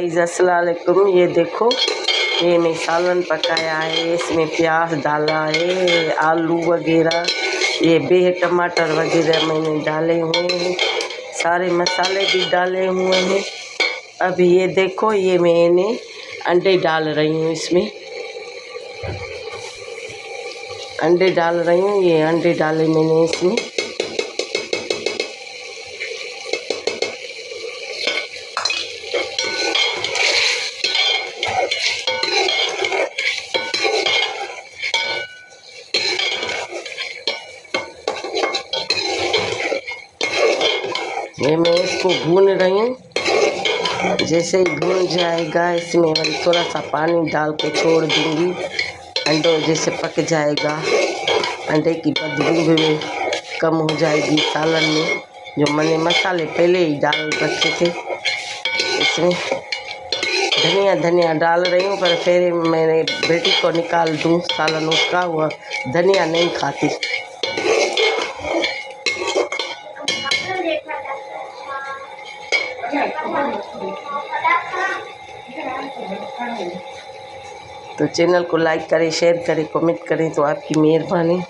अस्सलाम वालेकुम। ये देखो, ये मैं सालन पकाया है, इसमें प्याज डाला है, आलू वगैरह, ये बेह टमाटर वगैरह मैंने डाले हुए हैं, सारे मसाले भी डाले हुए हैं। अभी ये देखो, ये मैंने अंडे डाल रही हूँ, इसमें अंडे डाल रही हूँ। ये अंडे डाले मैंने इसमें। ये मैं इसको भून रही हूँ। जैसे ही भून जाएगा, इसमें थोड़ा सा पानी डाल के छोड़ दूँगी। अंडों जैसे पक जाएगा, अंडे की बदबू भी कम हो जाएगी सालन में। जो मैंने मसाले पहले ही डाल रखे थे, इसमें धनिया डाल रही हूँ, पर फिर मैंने बेटी को निकाल दूँ सालन उसका, वह धनिया नहीं खाती। तो चैनल को लाइक करें, शेयर करें, कमेंट करें, तो आपकी मेहरबानी।